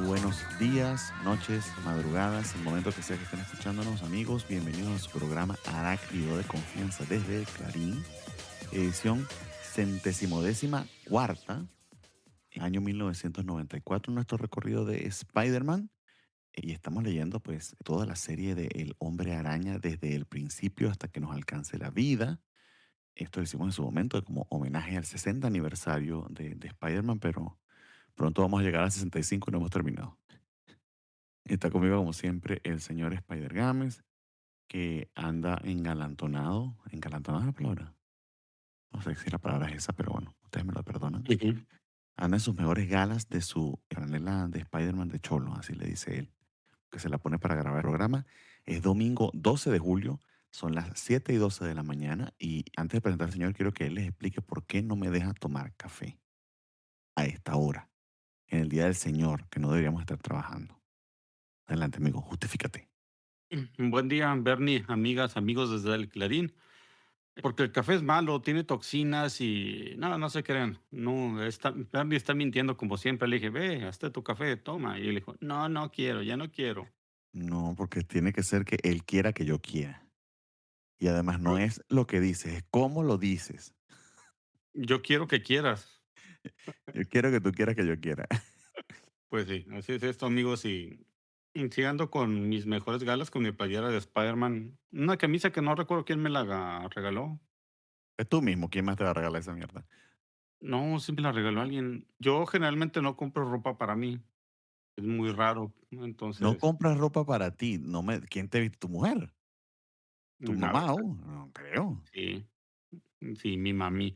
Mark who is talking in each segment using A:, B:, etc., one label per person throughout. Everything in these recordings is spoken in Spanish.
A: Buenos días, noches, madrugadas, el momento que sea que estén escuchándonos, amigos. Bienvenidos a su programa Arácnido de Confianza desde Clarín, edición centésimodécima cuarta, año 1994, nuestro recorrido de Spider-Man. Y estamos leyendo pues toda la serie de El Hombre Araña desde el principio hasta que nos alcance la vida. Esto lo hicimos en su momento como homenaje al 60 aniversario de Spider-Man, pero pronto vamos a llegar al 65 y no hemos terminado. Está conmigo, como siempre, el señor Spider Games, que anda engalantonado es la palabra. No sé si la palabra es esa, pero bueno, ustedes me lo perdonan.
B: Ujú.
A: Anda en sus mejores galas de su franela de Spider-Man de Cholo, así le dice él, que se la pone para grabar el programa. Es domingo 12 de julio, son las 7:12 de la mañana, y antes de presentar al señor, quiero que él les explique por qué no me deja tomar café a esta hora, en el día del Señor, que no deberíamos estar trabajando. Adelante, amigo, justifícate.
B: Buen día, Bernie, amigas, amigos desde el Clarín. Porque el café es malo, tiene toxinas y no, no se crean. No, Bernie está mintiendo como siempre. Le dije, ve, hazte tu café, toma. Y él dijo, no, no quiero, ya no quiero.
A: No, porque tiene que ser que él quiera que yo quiera. Y además no
B: Yo,
A: es lo que dices, es cómo lo dices.
B: yo quiero que quieras.
A: Yo quiero que tú quieras que yo quiera.
B: Pues sí, así es esto, amigos. Y sí ando con mis mejores galas, con mi playera de Spider-Man. Una camisa que no recuerdo quién me la regaló.
A: Es tú mismo quien más te va a regalar esa mierda.
B: No, sí me la regaló alguien. Yo generalmente no compro ropa para mí. Es muy raro,
A: No
B: entonces,
A: compras ropa para ti. No me, ¿quién te viste? ¿Tu mujer? ¿Tu
B: a
A: mamá?
B: veces
A: Oh, no creo.
B: sí, sí, mi mami.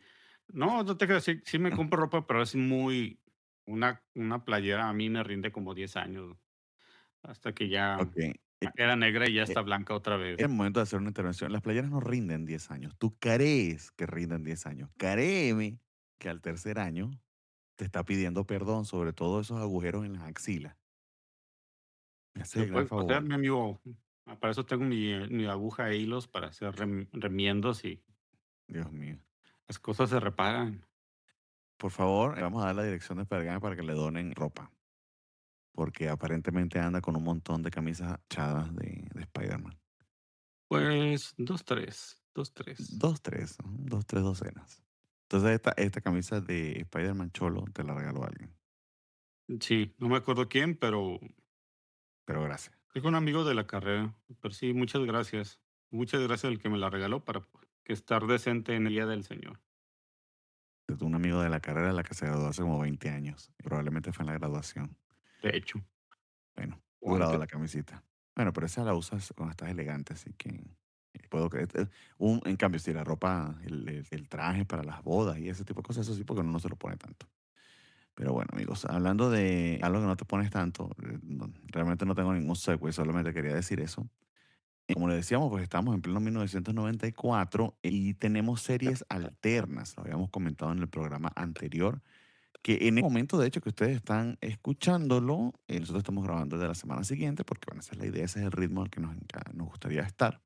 B: No, no te creas, sí me compro ropa, pero es muy una playera a mí me rinde como 10 años, hasta que ya
A: Ok.
B: era negra y ya
A: Es
B: está blanca otra vez.
A: el momento de hacer una intervención. Las playeras no rinden 10 años. Tú crees que rinden 10 años. Créeme que al tercer año te está pidiendo perdón sobre todos esos agujeros en las axilas. Me hace
B: Se
A: el gran
B: puede coser,
A: favor.
B: mi amigo. Para eso tengo mi aguja e hilos para hacer remiendos y
A: Dios mío.
B: las cosas se reparan.
A: Por favor, vamos a dar la dirección de Pergame para que le donen ropa, porque aparentemente anda con un montón de camisas achadas de Spider-Man.
B: Pues 2 3 2 3.
A: Dos, tres, ¿no? Dos, tres docenas. Entonces esta camisa de Spider-Man Cholo te la regaló alguien,
B: Sí, no me acuerdo quién, pero
A: pero gracias.
B: es un amigo de la carrera, pero sí, muchas gracias. Muchas gracias al que me la regaló para que estar decente en el día del Señor.
A: Es un amigo de la carrera de la que se graduó hace como 20 años. Probablemente fue en la graduación.
B: De hecho,
A: Bueno,
B: o
A: durado
B: antes.
A: la camisita. Bueno, pero esa la usas cuando estás elegante, así que puedo creer. En cambio, si la ropa, el traje para las bodas y ese tipo de cosas, eso sí, porque uno no se lo pone tanto. Pero bueno, amigos, hablando de algo que no te pones tanto, realmente no tengo ningún segue, solamente quería decir eso. Como le decíamos, pues estamos en pleno 1994 y tenemos series alternas, lo habíamos comentado en el programa anterior, que en el momento, de hecho, que ustedes están escuchándolo, nosotros estamos grabando de la semana siguiente, porque bueno, esa es la idea, ese es el ritmo al que nos gustaría estar.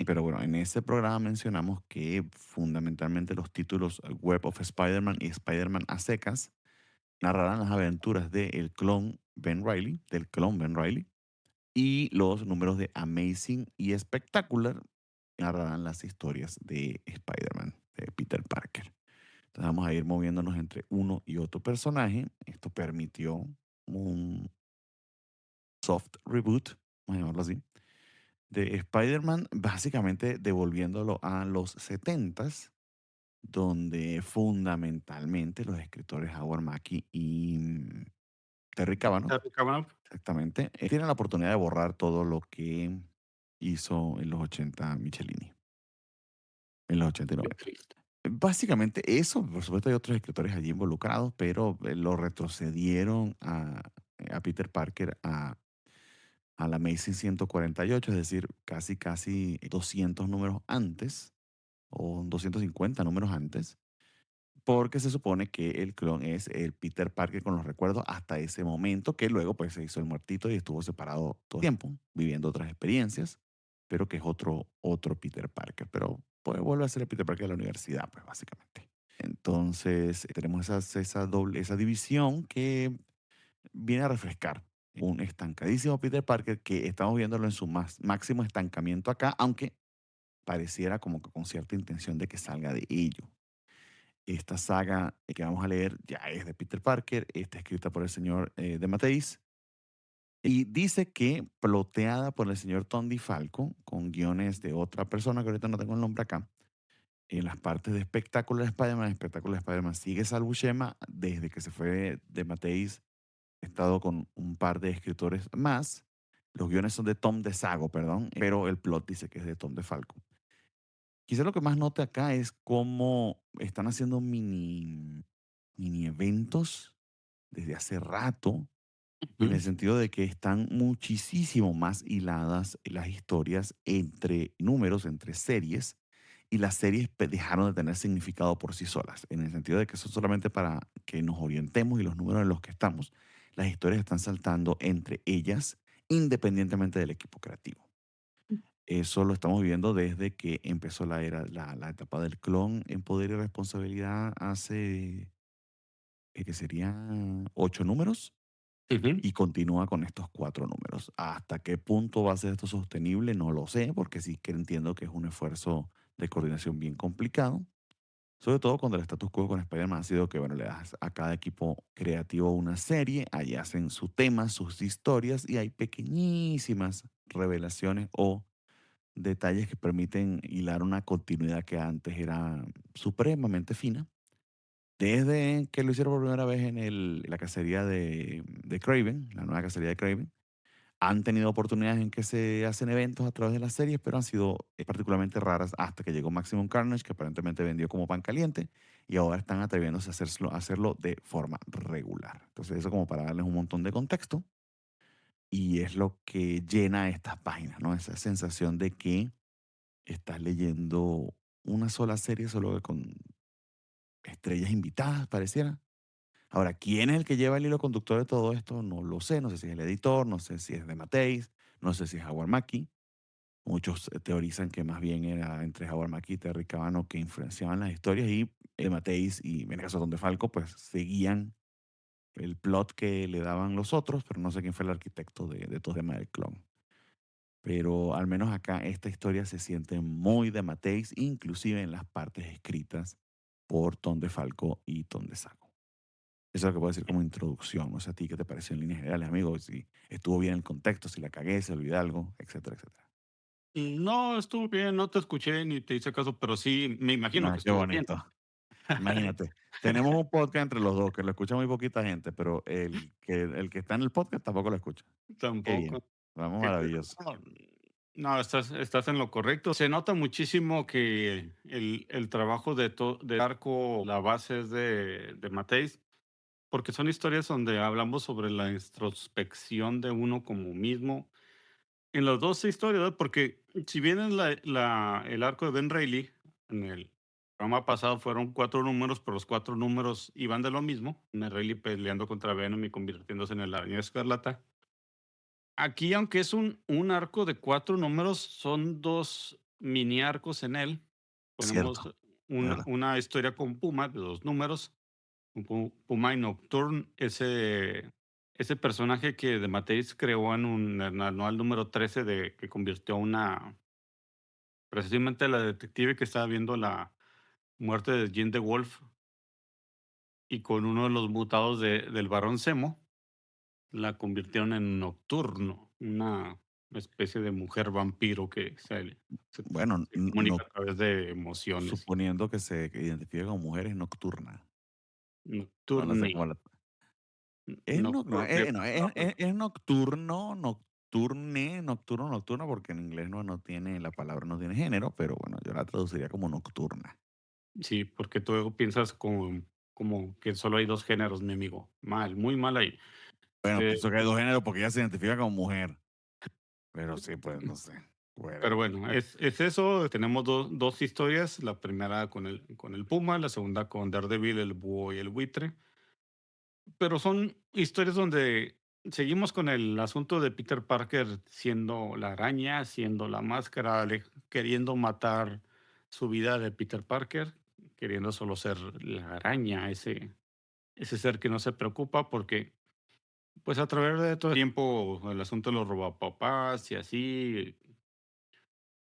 A: Pero bueno, en ese programa mencionamos que fundamentalmente los títulos Web of Spider-Man y Spider-Man a secas narrarán las aventuras del clon Ben Reilly, y los números de Amazing y Spectacular narrarán las historias de Spider-Man, de Peter Parker. Entonces vamos a ir moviéndonos entre uno y otro personaje. Esto permitió un soft reboot, vamos a llamarlo así, de Spider-Man, básicamente devolviéndolo a los 70s, donde fundamentalmente los escritores Howard Mackie y Terry Cavanagh,
B: Terry Cavanagh,
A: exactamente, tienen la oportunidad de borrar todo lo que hizo en los 80 Michelini, en los 80 y
B: qué
A: 90.
B: triste.
A: Básicamente eso, por supuesto hay otros escritores allí involucrados, pero lo retrocedieron a Peter Parker a la Amazing 148, es decir, casi, casi 200 números antes, o 250 números antes, porque se supone que el clon es el Peter Parker con los recuerdos hasta ese momento, que luego pues se hizo el muertito y estuvo separado todo el tiempo, viviendo otras experiencias, pero que es otro Peter Parker, pero pues vuelve a ser el Peter Parker de la universidad, pues básicamente. Entonces tenemos esa división que viene a refrescar un estancadísimo Peter Parker que estamos viéndolo en su máximo estancamiento acá, aunque pareciera como que con cierta intención de que salga de ello. Esta saga que vamos a leer ya es de Peter Parker, está escrita por el señor de Matteis y dice que ploteada por el señor Tom DiFalco con guiones de otra persona que ahorita no tengo el nombre acá. En las partes de Espectacular Spider-Man sigue Sal Buscema desde que se fue de Matteis. He estado con un par de escritores más. Los guiones son de Tom DeSago, perdón, pero el plot dice que es de Tom DeFalco. Quizá lo que más note acá es cómo están haciendo mini eventos desde hace rato, en el
B: Ujú,
A: sentido de que están muchísimo más hiladas las historias entre números, entre series, y las series dejaron de tener significado por sí solas, en el sentido de que son solamente para que nos orientemos y los números en los que estamos, las historias están saltando entre ellas independientemente del equipo creativo. Eso lo estamos viendo desde que empezó la etapa del clon en poder y responsabilidad hace, que serían 8 números,
B: ujú.
A: y continúa con estos 4 números. ¿Hasta qué punto va a ser esto sostenible? No lo sé, porque sí que entiendo que es un esfuerzo de coordinación bien complicado, sobre todo cuando el status quo con Spider-Man ha sido que, bueno, le das a cada equipo creativo una serie, ahí hacen su tema, sus historias, y hay pequeñísimas revelaciones o detalles que permiten hilar una continuidad que antes era supremamente fina. Desde que lo hicieron por primera vez en la cacería de Craven, la nueva cacería de Craven, han tenido oportunidades en que se hacen eventos a través de las series, pero han sido particularmente raras hasta que llegó Maximum Carnage, que aparentemente vendió como pan caliente, y ahora están atreviéndose a hacerlo de forma regular. Entonces, eso como para darles un montón de contexto, y es lo que llena estas páginas, ¿no? Esa sensación de que estás leyendo una sola serie, solo que con estrellas invitadas, pareciera. Ahora, ¿quién es el que lleva el hilo conductor de todo esto? No lo sé, no sé si es el editor, no sé si es de Mateis, no sé si es Howard Mackie. Muchos teorizan que más bien era entre Howard Mackie y Terry Cabano que influenciaban las historias y Mateis y en el caso de Don DeFalco pues seguían el plot que le daban los otros, pero no sé quién fue el arquitecto de todo el tema del clon. Pero al menos acá esta historia se siente muy de Mateis, inclusive en las partes escritas por Tom DeFalco y Tom DeSago. Eso es lo que puedo decir como introducción. No sé a ti qué te pareció en líneas generales, amigo, si estuvo bien el contexto, si la cagué, si olvidé algo, etcétera, etcétera.
B: No, estuvo bien, no te escuché ni te hice caso, pero sí me imagino
A: Ah,
B: que
A: qué
B: estuvo bien.
A: bonito. Imagínate, tenemos un podcast entre los dos que lo escucha muy poquita gente, pero el que está en el podcast tampoco lo escucha. Qué bien.
B: Tampoco.
A: Vamos,
B: Que
A: maravilloso.
B: no, no, estás en lo correcto. Se nota muchísimo que el trabajo de Arco, la base es de Mateis, porque son historias donde hablamos sobre la introspección de uno como mismo. En las 2 historias, ¿verdad? Porque si bien en el arco de Ben Reilly, en el programa pasado fueron 4 números, pero los 4 números iban de lo mismo, Ben Reilly peleando contra Venom y convirtiéndose en el Araña Escarlata. Aquí, aunque es un arco de 4 números, son 2 mini arcos en él.
A: Cierto,
B: Ponemos
A: es
B: una
A: verdad.
B: una historia con Puma de 2 números, con Puma y Nocturne, ese personaje que de Matisse creó en el anual número 13 de que convirtió a una precisamente la detective que estaba viendo la muerte de Jean de Wolf y con uno de los mutados del Barón Zemo, la convirtieron en Nocturno, una especie de mujer vampiro que
A: Bueno,
B: se comunica a través de emociones.
A: suponiendo que se identifica como mujer es nocturna. No, no sé
B: Nocturne,
A: cómo la.
B: nocturne,
A: Es nocturno, nocturno, porque en inglés no tiene, la palabra no tiene género, pero bueno, yo la traduciría como nocturna.
B: sí, porque tú luego piensas como que solo hay 2 géneros, mi amigo. Mal, muy mal ahí.
A: Bueno,
B: Eh,
A: pienso que hay dos géneros porque ella se identifica como mujer, pero sí, pues no sé,
B: pero
A: whatever.
B: bueno, es eso. Tenemos dos historias, la primera con el Puma, la segunda con Daredevil, el búho y el buitre. Pero son historias donde seguimos con el asunto de Peter Parker siendo la araña, siendo la máscara, queriendo matar su vida de Peter Parker, queriendo solo ser la araña, ese ser que no se preocupa porque Pues a través de todo el tiempo, el asunto de los robapapás y así,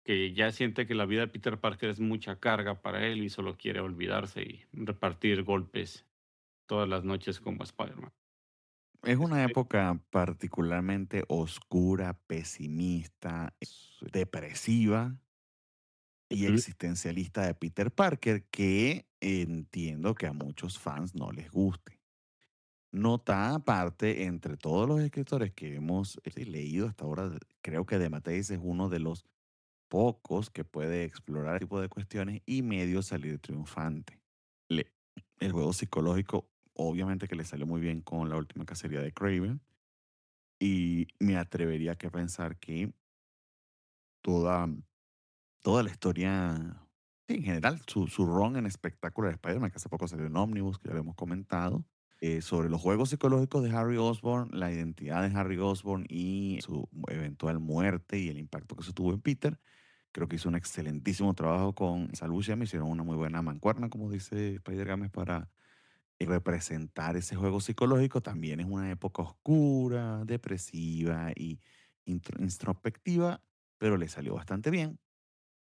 B: que ya siente que la vida de Peter Parker es mucha carga para él y solo quiere olvidarse y repartir golpes todas las noches como Spider-Man.
A: Es una
B: Este,
A: época particularmente oscura, pesimista, depresiva y
B: ujú,
A: existencialista de Peter Parker que entiendo que a muchos fans no les guste. Nota aparte, entre todos los escritores que hemos leído hasta ahora, creo que de Matisse es uno de los pocos que puede explorar este tipo de cuestiones y medio salir triunfante. Le- el juego psicológico, obviamente que le salió muy bien con la última cacería de Craven, y me atrevería que pensar que toda, toda la historia, sí, en general, su run en espectáculo de Spider-Man, que hace poco salió en Omnibus, que ya lo hemos comentado, sobre los juegos psicológicos de Harry Osborn, la identidad de Harry Osborn y su eventual muerte y el impacto que eso tuvo en Peter. Creo que hizo un excelentísimo trabajo con Salucia, me hicieron una muy buena mancuerna, como dice Spider Games, para representar ese juego psicológico. También es una época oscura, depresiva y introspectiva, pero le salió bastante bien.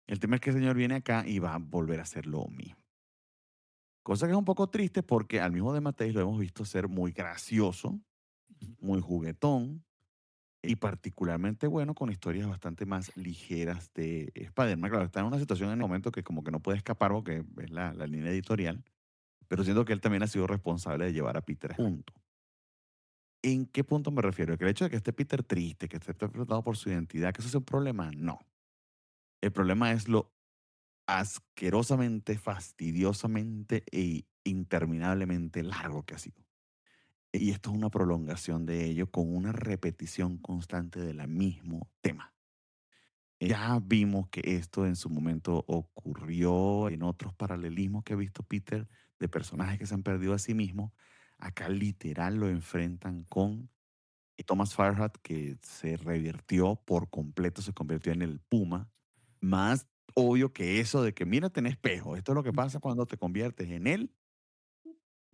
A: El tema es que el señor viene acá y va a volver a hacer lo mismo. Cosa que es un poco triste porque al mismo de Matei lo hemos visto ser muy gracioso,
B: ujú.
A: muy juguetón y particularmente bueno con historias bastante más ligeras de Spider-Man. Claro, está en una situación en el momento que como que no puede escapar porque es la línea editorial, pero siento que él también ha sido responsable de llevar a Peter junto. ¿En qué punto me refiero? Que el hecho de que esté Peter triste, que esté explotado por su identidad, que eso es un problema, no. El problema es lo asquerosamente, fastidiosamente e interminablemente largo que ha sido. Y esto es una prolongación de ello con una repetición constante del mismo tema. Ya vimos que esto en su momento ocurrió en otros paralelismos que ha visto Peter de personajes que se han perdido a sí mismos. Acá literal lo enfrentan con Thomas Farhat, que se revirtió por completo, se convirtió en el Puma. Más obvio que eso de que mírate en espejo. Esto es lo que pasa cuando te conviertes en él,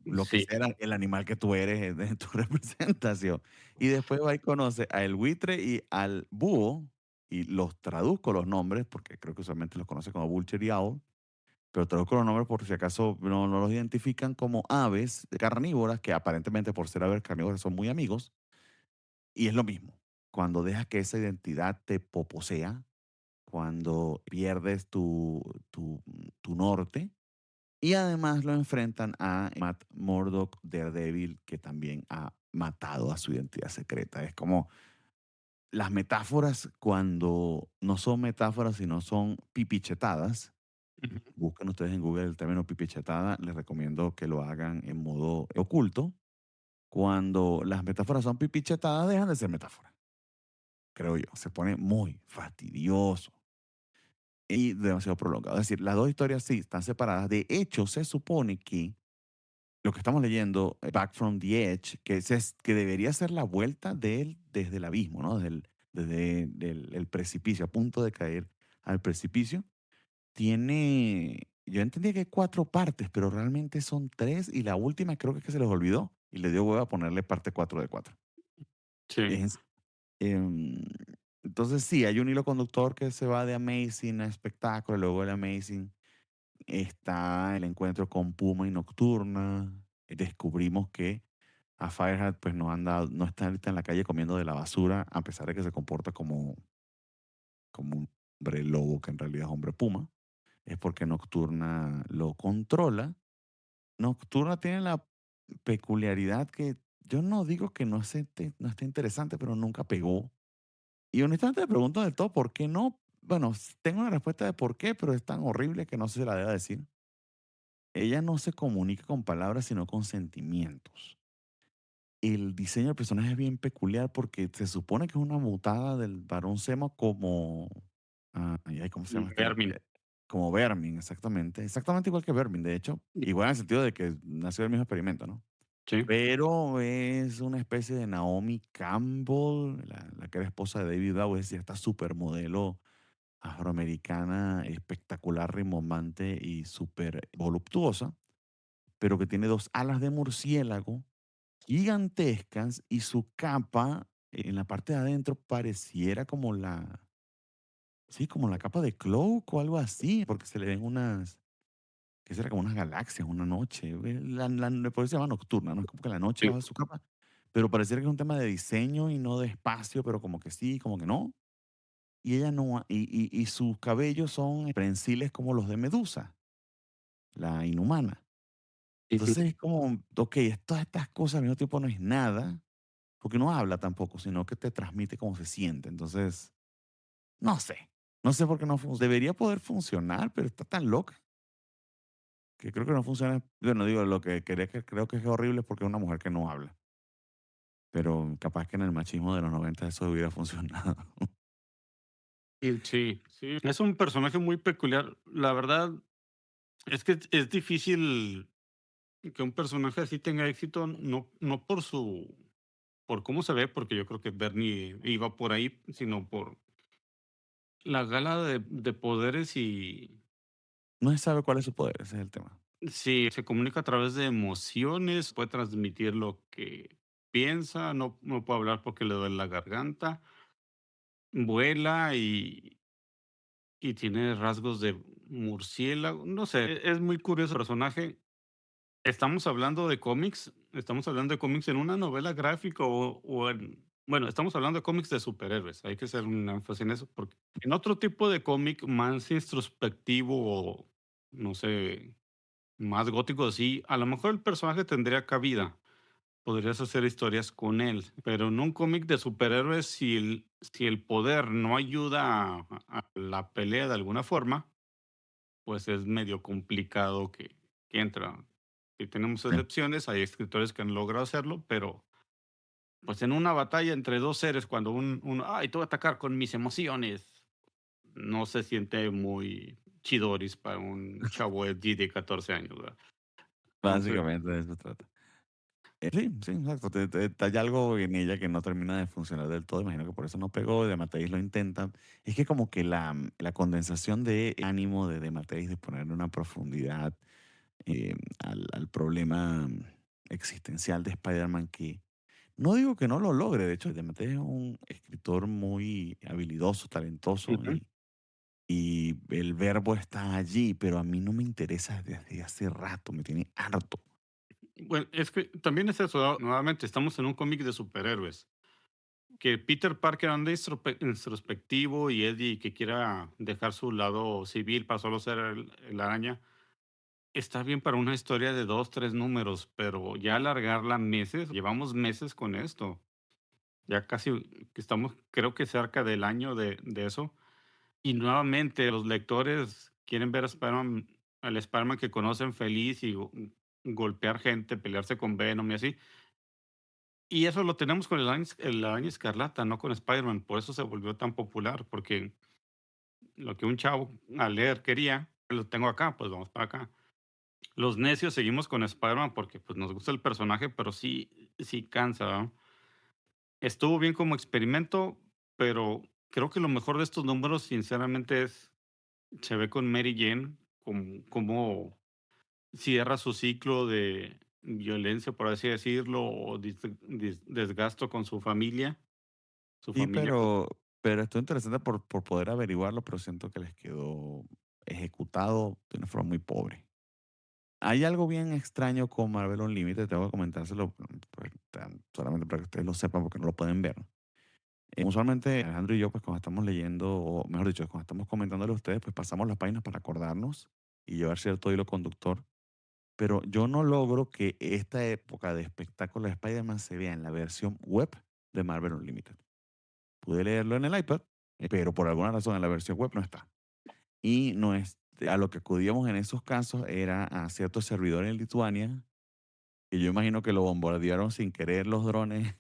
A: lo que
B: Sí,
A: sea el animal que tú eres en tu representación. Y después va y conoce a el buitre y al búho, y los traduzco los nombres, porque creo que usualmente los conoce como Vulture y Owl, pero traduzco los nombres por si acaso no los identifican como aves carnívoras, que aparentemente por ser aves carnívoras son muy amigos, y es lo mismo. Cuando dejas que esa identidad te poposea, cuando pierdes tu norte, y además lo enfrentan a Matt Murdock, Daredevil, que también ha matado a su identidad secreta. Es como las metáforas cuando no son metáforas, sino son pipichetadas.
B: ujú.
A: Busquen ustedes en Google el término pipichetada. Les recomiendo que lo hagan en modo oculto. Cuando las metáforas son pipichetadas, dejan de ser metáforas, creo yo. Se pone muy fastidioso y demasiado prolongado. Es decir, las dos historias sí están separadas. De hecho, se supone que lo que estamos leyendo, Back from the Edge, que debería ser la vuelta de él desde el abismo, ¿no? Desde el precipicio, a punto de caer al precipicio, tiene, yo entendía que hay 4 partes, pero realmente son 3 y la última creo que es que se les olvidó y le dio huevo a ponerle parte 4 de 4.
B: Sí,
A: Es, em, entonces sí, hay un hilo conductor que se va de Amazing a espectáculo, luego el Amazing está el encuentro con Puma y Nocturna. Descubrimos que a Fireheart pues no está ahorita en la calle comiendo de la basura, a pesar de que se comporta como un hombre lobo que en realidad es hombre puma. Es porque Nocturna lo controla. Nocturna tiene la peculiaridad que yo no digo que no esté interesante, pero nunca pegó. Y honestamente me pregunto del todo por qué no. Bueno, tengo una respuesta de por qué, pero es tan horrible que no sé si la debo decir. Ella no se comunica con palabras, sino con sentimientos. El diseño del personaje es bien peculiar porque se supone que es una mutada del varón Zemo como, ¿cómo se llama este?
B: Vermin.
A: Como Vermin, exactamente. Exactamente igual que Vermin, de hecho. Igual en el sentido de que nació del mismo experimento, ¿no?
B: Sí,
A: Pero es una especie de Naomi Campbell, la que era esposa de David Bowie, es decir, esta supermodelo afroamericana espectacular, rimbombante y súper voluptuosa, pero que tiene 2 alas de murciélago gigantescas y su capa en la parte de adentro pareciera como sí, como la capa de Cloak o algo así, porque se le ven unas, ¿qué será? Como unas galaxias, una noche. Por eso se llama nocturna, ¿no? Es como que la noche
B: Sí,
A: bajo su capa, pero pareciera que es un tema de diseño y no de espacio, pero como que sí, como que no. Y ella no, y sus cabellos son prensiles como los de Medusa, la inhumana.
B: sí, sí.
A: Entonces es como, ok, todas estas cosas al mismo tiempo no es nada, porque no habla tampoco, sino que te transmite cómo se siente. Entonces, no sé. No sé por qué no funciona. Debería poder funcionar, pero está tan loca que creo que no funciona. Bueno, digo, lo que creo que es horrible es porque es una mujer que no habla. Pero capaz que en el machismo de los 90 eso hubiera funcionado.
B: Sí, sí. Es un personaje muy peculiar. La verdad es que es difícil que un personaje así tenga éxito, no por por cómo se ve, porque yo creo que Bernie iba por ahí, sino por la gala de poderes y
A: No se sabe cuál es su poder, ese es el tema.
B: sí, se comunica a través de emociones, puede transmitir lo que piensa, no puede hablar porque le duele la garganta, vuela y tiene rasgos de murciélago, no sé, es muy curioso el personaje. Estamos hablando de cómics en una novela gráfica o en bueno, estamos hablando de cómics de superhéroes, hay que hacer un énfasis en eso, porque en otro tipo de cómic más introspectivo o, no sé, más gótico así, a lo mejor el personaje tendría cabida, podrías hacer historias con él, pero en un cómic de superhéroes, si el poder no ayuda a la pelea de alguna forma, pues es medio complicado que entra. Si tenemos
A: Sí.
B: excepciones, hay escritores que han logrado hacerlo, pero pues en una batalla entre 2 seres, cuando uno, ay, te voy a atacar con mis emociones, no se siente muy chidoris para un chavo de 14 años, ¿verdad? Entonces,
A: Básicamente de eso trata. Sí, sí, exacto. Hay algo en ella que no termina de funcionar del todo. Imagino que por eso no pegó. De Mateis lo intenta. Es que como que la condensación de ánimo de Mateis de ponerle una profundidad al problema existencial de Spider-Man que no digo que no lo logre. De hecho, de Mateis es un escritor muy habilidoso, talentoso
B: ujú.
A: y el verbo está allí, pero a mí no me interesa desde hace rato. Me tiene harto.
B: Bueno, es que también es eso, nuevamente, estamos en un cómic de superhéroes, que Peter Parker anda introspectivo y Eddie que quiera dejar su lado civil para solo ser el araña. Está bien para una historia de 2 3 números, pero ya alargarla meses, llevamos meses con esto. Ya casi que estamos, creo que cerca del año de eso. Y nuevamente los lectores quieren ver a Spider-Man, al Spider-Man que conocen feliz y golpear gente, pelearse con Venom y así. Y eso lo tenemos con el Araña Escarlata, no con Spider-Man. Por eso se volvió tan popular, porque lo que un chavo al leer quería, lo tengo acá, pues vamos para acá. Los necios seguimos con Spider-Man porque, pues, nos gusta el personaje, pero sí cansa, ¿verdad? Estuvo bien como experimento, pero creo que lo mejor de estos números, sinceramente, se ve con Mary Jane, cómo cierra su ciclo de violencia, por así decirlo, o desgasto con su
A: Sí,
B: familia, pues
A: pero esto es interesante por poder averiguarlo, pero siento que les quedó ejecutado de una forma muy pobre. Hay algo bien extraño con Marvel Unlimited, tengo que comentárselo, pues, solamente para que ustedes lo sepan porque no lo pueden ver. Usualmente Alejandro y yo, pues cuando estamos leyendo, o mejor dicho, cuando estamos comentándole a ustedes, pues pasamos las páginas para acordarnos y llevar cierto hilo conductor. Pero yo no logro que esta época de espectáculo de Spider-Man se vea en la versión web de Marvel Unlimited. Pude leerlo en el iPad, pero por alguna razón en la versión web no está. Y no es, a lo que acudíamos en esos casos era a ciertos servidores en Lituania, que yo imagino que lo bombardearon sin querer los drones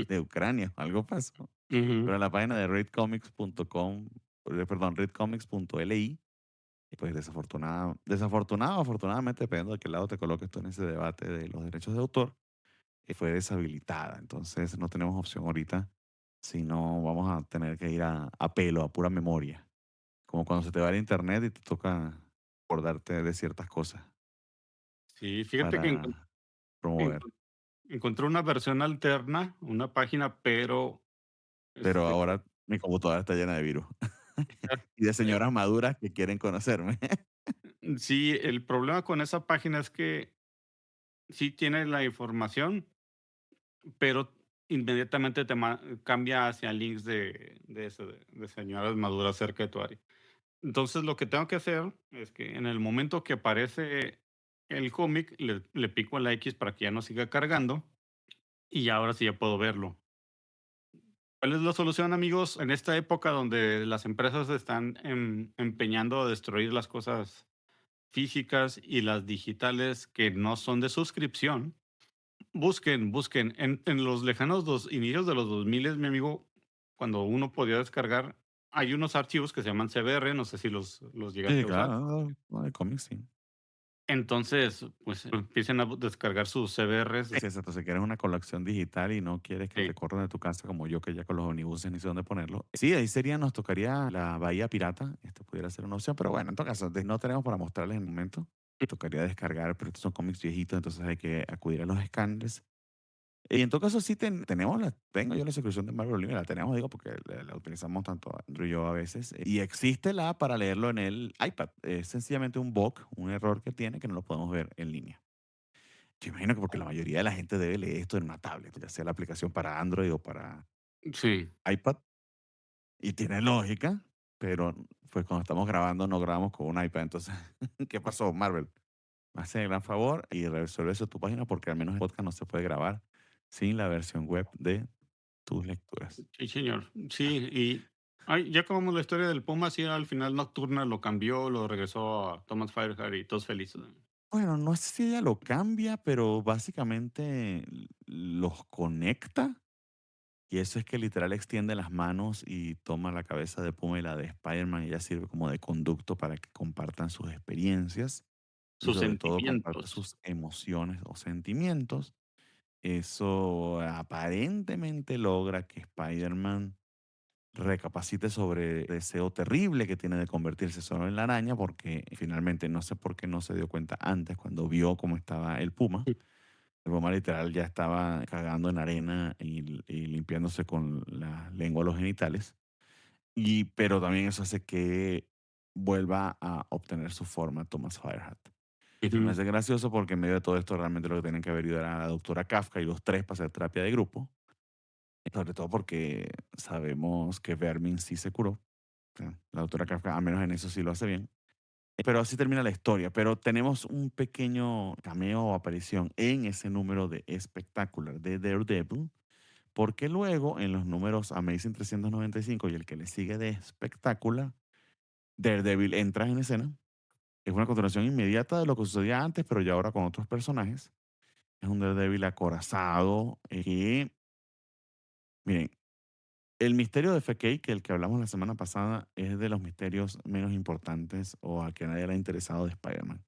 A: de Ucrania, algo pasó.
B: ujú.
A: Pero en la página de readcomics.com, perdón, readcomics.li, pues desafortunado, afortunadamente, dependiendo de qué lado te coloques tú en ese debate de los derechos de autor, fue deshabilitada. Entonces no tenemos opción ahorita, sino vamos a tener que ir a pelo, a pura memoria. Como cuando se te va el internet y te toca acordarte de ciertas cosas
B: Sí, fíjate que
A: para promover.
B: encontré una versión alterna, una página, pero,
A: pero
B: este,
A: ahora mi computadora está llena de virus y de
B: eh,
A: señoras maduras que quieren conocerme.
B: sí, el problema con esa página es que sí tiene la información, pero inmediatamente cambia hacia links de señoras maduras cerca de tu área. Entonces, lo que tengo que hacer es que en el momento que aparece el cómic, le pico a la X para que ya no siga cargando y ahora sí ya puedo verlo. ¿Cuál es la solución, amigos? En esta época donde las empresas están empeñando a destruir las cosas físicas y las digitales que no son de suscripción, busquen en los lejanos inicios de los 2000, mi amigo, cuando uno podía descargar, hay unos archivos que se llaman CBR, no sé si los
A: Sí,
B: llegaste a usar.
A: claro, no, no, de cómics, sí.
B: Entonces, pues, empiecen a descargar sus CBRs.
A: Sí, exacto, si quieres una colección digital y no quieres que
B: Sí,
A: te corran de tu casa como yo, que ya con los omnibuses ni sé dónde ponerlo. Sí, ahí sería, nos tocaría la Bahía Pirata, esto pudiera ser una opción, pero bueno, en todo caso, no tenemos para mostrarles en el momento. Tocaría descargar, pero estos son cómics viejitos, entonces hay que acudir a los escáneres. Y en todo caso, sí tenemos tengo yo la suscripción de Marvel Unlimited, la tenemos, digo, porque la utilizamos tanto Andrew y yo a veces. Y existe la para leerlo en el iPad. Es sencillamente un bug, un error que tiene que no lo podemos ver en línea. Yo imagino que porque la mayoría de la gente debe leer esto en una tablet, ya sea la aplicación para Android o para
B: sí.
A: iPad, y tiene lógica, pero pues cuando estamos grabando no grabamos con un iPad. Entonces, ¿qué pasó, Marvel? Me hace el gran favor y resuelve eso en tu página porque al menos el podcast no se puede grabar sin la versión web de tus lecturas.
B: Sí, señor. Sí, y ya acabamos la historia del Puma, sí, al final Nocturna lo cambió, lo regresó a Thomas Fireheart y todos felices.
A: Bueno, no sé si ella lo cambia, pero básicamente los conecta. Y eso es que literal extiende las manos y toma la cabeza de Puma y la de Spider-Man y ella sirve como de conducto para que compartan sus experiencias y
B: Sus
A: sobre todo compartan
B: sentimientos.
A: sus emociones o sentimientos. Eso aparentemente logra que Spider-Man recapacite sobre el deseo terrible que tiene de convertirse solo en la araña, porque finalmente no sé por qué no se dio cuenta antes cuando vio cómo estaba el puma. El puma literal ya estaba cagando en arena y limpiándose con la lengua los genitales. Pero también eso hace que vuelva a obtener su forma Thomas Fireheart. Se me
B: Ujú.
A: hace gracioso porque en medio de todo esto realmente lo que tienen que haber ido era la doctora Kafka y los tres para hacer terapia de grupo. Sobre todo porque sabemos que Vermin sí se curó. O sea, la doctora Kafka, al menos en eso sí lo hace bien. Pero así termina la historia. Pero tenemos un pequeño cameo o aparición en ese número de espectacular de Daredevil, porque luego en los números Amazing 395 y el que le sigue de espectacular, Daredevil entra en escena. Es una continuación inmediata de lo que sucedía antes, pero ya ahora con otros personajes. Es un Daredevil acorazado que, miren, el misterio de FK, que el que hablamos la semana pasada, es de los misterios menos importantes o al que a nadie le ha interesado de Spider-Man.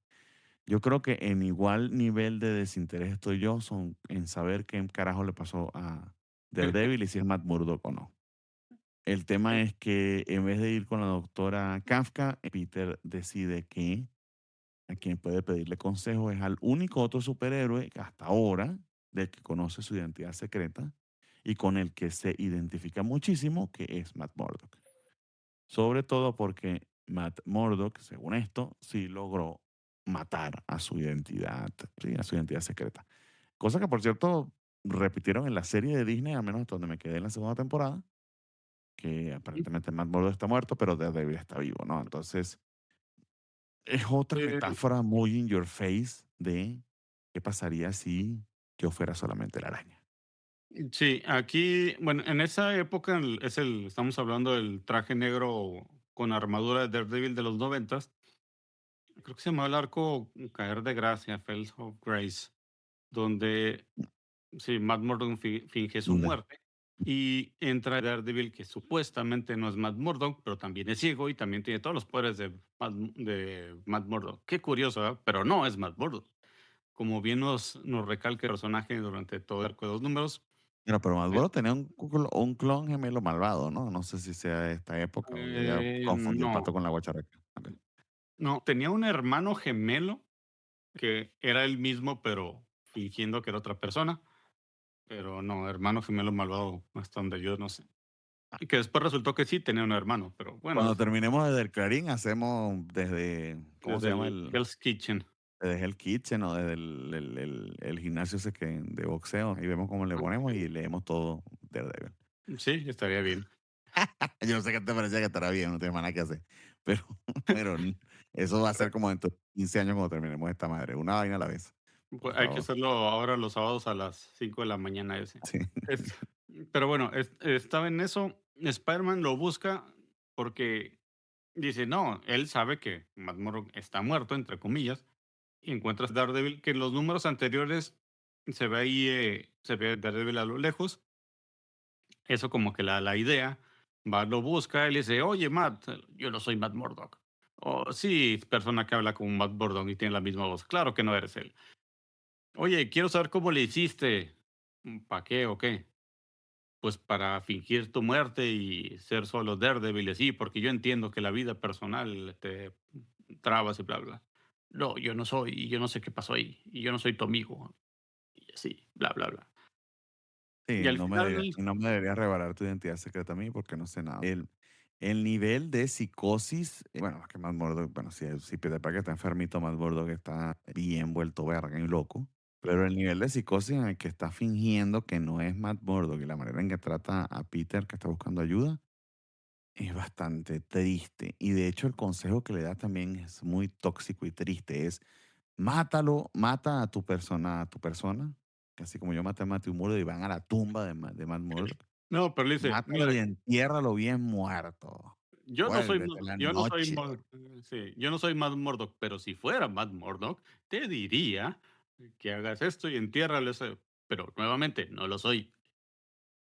A: Yo creo que en igual nivel de desinterés estoy yo en saber qué carajo le pasó a Daredevil y si es Matt Murdock o no. El tema es que en vez de ir con la doctora Kafka, Peter decide que a quien puede pedirle consejo es al único otro superhéroe que hasta ahora del que conoce su identidad secreta y con el que se identifica muchísimo, que es Matt Murdock. Sobre todo porque Matt Murdock, según esto, sí logró matar a su identidad, sí, a su identidad secreta. Cosa que, por cierto, repitieron en la serie de Disney, al menos hasta donde me quedé en la segunda temporada, que aparentemente Matt Murdock está muerto, pero Daredevil está vivo, ¿no? Entonces, es otra
B: Eh,
A: metáfora muy in your face de qué pasaría si yo fuera solamente la araña.
B: sí, aquí, bueno, en esa época estamos hablando del traje negro con armadura de Daredevil de los 90. Creo que se llamaba el arco Caer de Gracia, Fells of Grace, donde sí, Matt Murdock finge su
A: Donde
B: muerte y entra Daredevil, que supuestamente no es Matt Murdock, pero también es ciego y también tiene todos los poderes de Matt Murdock. Qué curioso, ¿verdad? Pero no es Matt Murdock. Como bien nos recalca el personaje durante todo el arco de 2 números.
A: Mira, pero
B: eh,
A: Malboro tenía un clon gemelo malvado, ¿no? No sé si sea de esta época o yo ya confundí el
B: no,
A: pato con la guacharaca. Ok.
B: no, tenía un hermano gemelo que era el mismo, pero fingiendo que era otra persona. pero no, hermano gemelo malvado, hasta donde yo no sé. Y que después resultó que sí tenía un hermano, pero bueno,
A: Cuando
B: eso
A: terminemos desde el Clarín, hacemos desde, ¿cómo se
B: desde
A: llama
B: el
A: el?
B: Hell's Kitchen.
A: Desde el Kitchen o desde el gimnasio ese que de boxeo, y vemos cómo le ponemos y leemos todo Daredevil.
B: Sí, estaría bien.
A: Yo sé que te parecía que estará bien, no tienes más nada que hacer, pero pero eso va a ser como dentro de 15 años cuando terminemos esta madre, una vaina a la vez,
B: Pues
A: por
B: hay que
A: favor.
B: hacerlo ahora los sábados a las 5 de la mañana ese.
A: Sí.
B: Es pero bueno, estaba en eso, Spider-Man lo busca porque dice: "No", él sabe que Matt Murdock está muerto, entre comillas, y encuentras Daredevil, que en los números anteriores se ve ahí, se ve Daredevil a lo lejos, eso como que la idea, va, lo busca, él dice: "Oye, Matt, yo no soy Matt Murdock". "Oh, sí, persona que habla como Matt Murdock y tiene la misma voz, claro que no eres él". "Oye, quiero saber cómo le hiciste". ¿Para qué o qué? Pues para fingir tu muerte y ser solo Daredevil, sí, porque yo entiendo que la vida personal te trabas y bla, bla. No, yo no soy, y yo no sé qué pasó ahí, y yo no soy tu amigo, y así, bla, bla, bla. Y
A: Sí,
B: al final,
A: no me deberías revelar tu identidad secreta a mí porque no sé nada. El nivel de psicosis, bueno, es que Matt Murdock, bueno, si Peter Parker está enfermito, Matt Murdock está bien vuelto verga y loco, pero el nivel de psicosis en el que está fingiendo que no es Matt Murdock y la manera en que trata a Peter que está buscando ayuda es bastante triste. Y de hecho el consejo que le da también es muy tóxico y triste, es mátalo, mata a tu persona, que así como yo maté a Matthew Murdock y van a la tumba de Matt Murdock.
B: no, pero le dice,
A: Mátalo
B: mira,
A: y entiérralo bien muerto. Vuélvete la
B: Yo no soy
A: noche.
B: Sí, yo no soy Matt Murdock, pero si fuera Matt Murdock, te diría que hagas esto y entiérralo ese, pero nuevamente, no lo soy,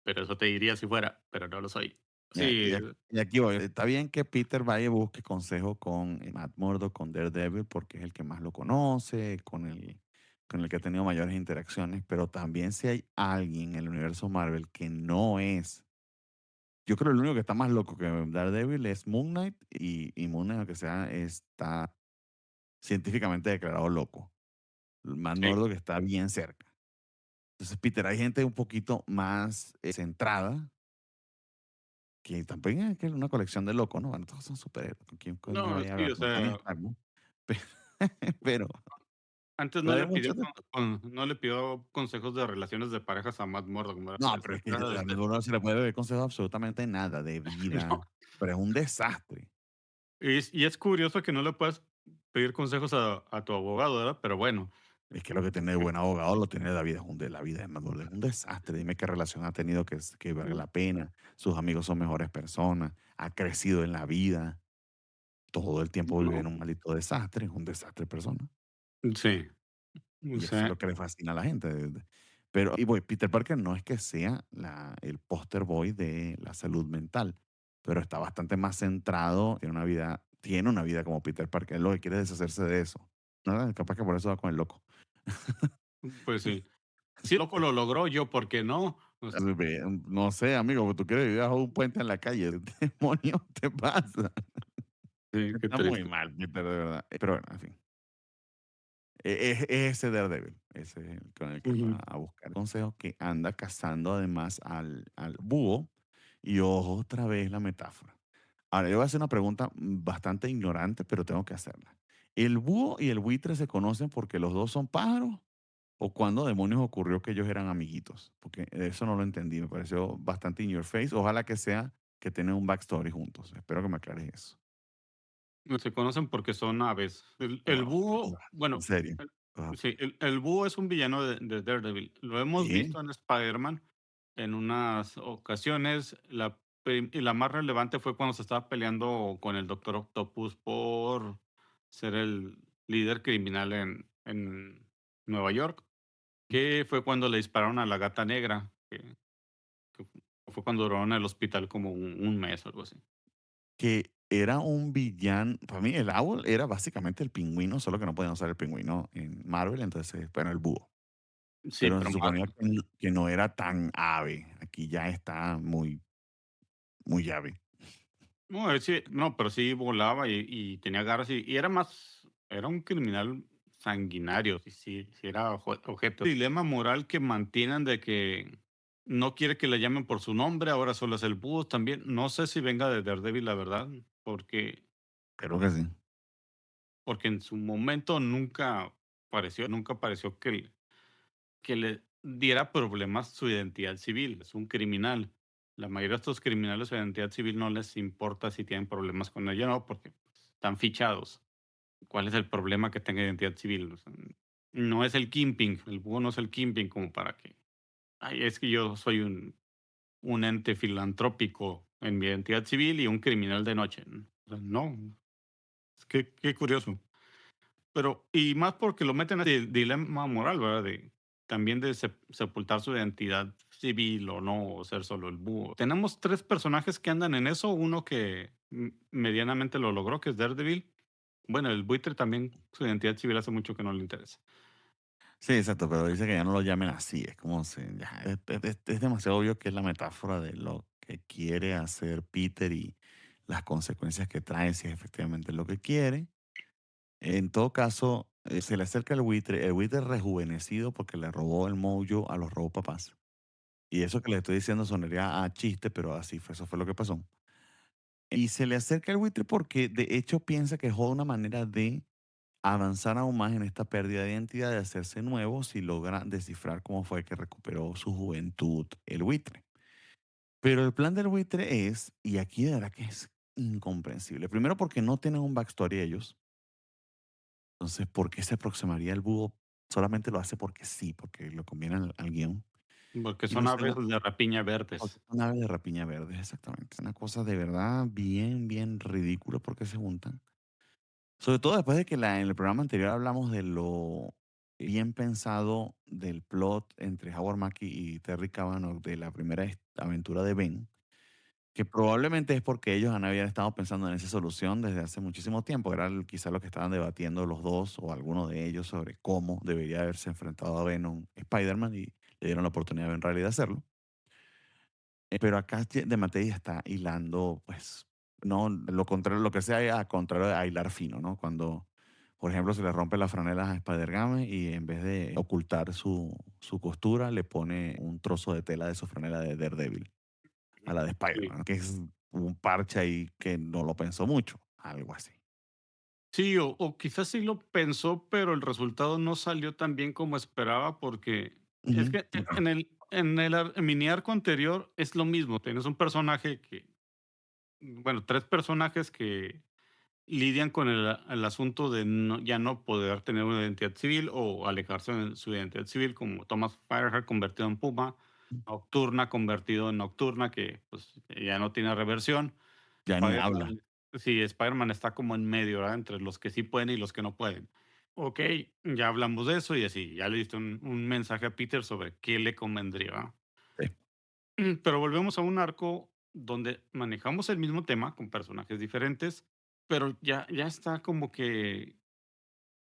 B: pero eso te diría si fuera, pero no lo soy. Sí,
A: Y aquí voy. Está bien que Peter vaya y busque consejo con Matt Murdock, con Daredevil, porque es el que más lo conoce, con el que ha tenido mayores interacciones, pero también si hay alguien en el universo Marvel que no es. Yo creo que el único que está más loco que Daredevil es Moon Knight y Moon Knight, aunque sea, está científicamente declarado loco. Matt
B: sí.
A: Murdock está bien cerca. Entonces, Peter, hay gente un poquito más centrada, que también es que es una colección de locos, ¿no? Bueno, todos son superhéroes. ¿Con quién coño
B: No,
A: vaya a
B: sí,
A: hablar?
B: o
A: Con Tony
B: sea,
A: Stark, ¿no? Pe- Pero,
B: antes no
A: pero hay
B: le
A: muchos
B: pidió
A: de
B: no le pidió consejos de relaciones de parejas a Matt Murdock, ¿verdad?
A: no,
B: Les
A: pero es que
B: deja
A: a Matt Murdock no se le puede pedir consejo absolutamente nada de
B: no,
A: vida, pero es un desastre.
B: y es curioso que no le puedas pedir consejos a tu abogado, ¿verdad? Pero bueno,
A: Es que lo que tiene de buen abogado lo tiene David, la vida de Maduro es un desastre. Dime qué relación ha tenido que valga la pena. Sus amigos son mejores personas, ha crecido en la vida, todo el tiempo vive
B: no,
A: en un maldito desastre, es un desastre persona.
B: sí, o
A: Y eso es
B: sea,
A: lo que le fascina a la gente. Pero, y voy, Peter Parker no es que sea el poster boy de la salud mental, pero está bastante más centrado, tiene una vida como Peter Parker. Él lo que quiere es deshacerse de eso. ¿No? Capaz que por eso va con el loco.
B: pues sí. Si loco lo logró, yo, ¿por qué no? O sea,
A: No sé, amigo, pero tú quieres vivir bajo un puente en la calle. ¿Qué demonios te pasa?
B: sí, qué
A: Está muy
B: triste.
A: mal, Peter, de verdad. Pero bueno, en fin. Es ese Daredevil, ese es el con el que
B: Ujú.
A: va a buscar consejos, que anda cazando además al búho. Y ojo, otra vez la metáfora. Ahora, yo voy a hacer una pregunta bastante ignorante, pero tengo que hacerla. ¿El búho y el buitre se conocen porque los dos son pájaros? ¿O cuándo demonios ocurrió que ellos eran amiguitos? Porque eso no lo entendí, me pareció bastante in your face. Ojalá que sea que tienen un backstory juntos. Espero que me aclares eso.
B: No se conocen porque son aves. El
A: Wow,
B: búho,
A: en
B: bueno,
A: serio.
B: el
A: Wow.
B: sí, el búho es un villano de Daredevil. Lo hemos
A: Sí,
B: visto en Spider-Man en unas ocasiones. Y la más relevante fue cuando se estaba peleando con el Doctor Octopus por ser el líder criminal en Nueva York, que fue cuando le dispararon a la Gata Negra, que fue cuando duró en el hospital como un mes o algo así.
A: que era un villano. Para mí, el Owl era básicamente el pingüino, solo que no podían usar el pingüino en Marvel, entonces, bueno, el búho.
B: Sí,
A: Pero se
B: pero
A: suponía que no era tan ave. Aquí ya está muy, muy ave.
B: no, él sí, no, pero sí volaba y tenía garras y era un criminal sanguinarios, y sí era ojete. Dilema moral que mantienen de que no quiere que le llamen por su nombre, ahora solo es el búho también. No sé si venga de Daredevil, la verdad,
A: Creo que sí.
B: porque en su momento nunca pareció que le diera problemas su identidad civil, es un criminal. La mayoría de estos criminales, su identidad civil no les importa si tienen problemas con ella o no, porque, pues, están fichados. ¿Cuál es el problema que tenga identidad civil? O sea, no es el Kingpin, el búho no es el Kingpin como para que: "Ay, es que yo soy un ente filantrópico en mi identidad civil y un criminal de noche". O sea, no, es que qué curioso. Pero, y más porque lo meten a dilema moral, ¿verdad? De también de sepultar su identidad civil o no, o ser solo el búho. Tenemos 3 personajes que andan en eso, uno que medianamente lo logró, que es Daredevil. Bueno, el buitre también, su identidad civil hace mucho que no le interesa.
A: Sí, exacto, pero dice que ya no lo llamen así, es como si ya es demasiado obvio que es la metáfora de lo que quiere hacer Peter y las consecuencias que trae si es efectivamente lo que quiere. En todo caso, se le acerca el buitre rejuvenecido porque le robó el mojo a los robopapás. Y eso que le estoy diciendo sonaría a chiste, pero así fue, eso fue lo que pasó. Y se le acerca el buitre porque de hecho piensa que es una manera de avanzar aún más en esta pérdida de identidad, de hacerse nuevo si logra descifrar cómo fue que recuperó su juventud el buitre. Pero el plan del buitre es, y aquí de verdad que es incomprensible, primero porque no tienen un backstory ellos, entonces ¿por qué se aproximaría el búho? Solamente lo hace porque sí, porque lo conviene al guión.
B: Porque
A: Y
B: son
A: lo
B: aves
A: segundo,
B: de rapiña
A: porque
B: verdes.
A: son aves de rapiña verde, exactamente. Es una cosa de verdad bien, bien ridícula porque se juntan. Sobre todo después de que en el programa anterior hablamos de lo bien pensado del plot entre Howard Mackie y Terry Cavanagh de la primera aventura de Ben, que probablemente es porque ellos habían estado pensando en esa solución desde hace muchísimo tiempo. Era quizá lo que estaban debatiendo los dos o alguno de ellos sobre cómo debería haberse enfrentado a Venom Spider-Man y le dieron la oportunidad en realidad de hacerlo. Pero acá de Matei está hilando, pues, no, lo contrario, lo que sea, a contrario de hilar fino, ¿no? Cuando, por ejemplo, se le rompe la franela a Spider-Game y en vez de ocultar su costura, le pone un trozo de tela de su franela de Daredevil a la de
B: Sí.
A: Spider-Man, que es un parche ahí que no lo pensó mucho, algo así.
B: Sí, o quizás sí lo pensó, pero el resultado no salió tan bien como esperaba, porque es
A: Ujú,
B: que
A: ok.
B: en mini arco anterior es lo mismo, tienes un personaje bueno, 3 personajes que lidian con el asunto de ya no poder tener una identidad civil o alejarse de su identidad civil, como Thomas Fireheart convertido en Puma, Nocturna convertido en Nocturna, que, pues, ya no tiene reversión.
A: Ya ni habla.
B: Spider-Man sí, Spider-Man está como en medio, ¿verdad? Entre los que sí pueden y los que no pueden. Okey, ya hablamos de eso y así, ya le diste un mensaje a Peter sobre qué le convendría, ¿verdad?
A: Sí.
B: Pero volvemos a un arco donde manejamos el mismo tema con personajes diferentes, pero ya está como que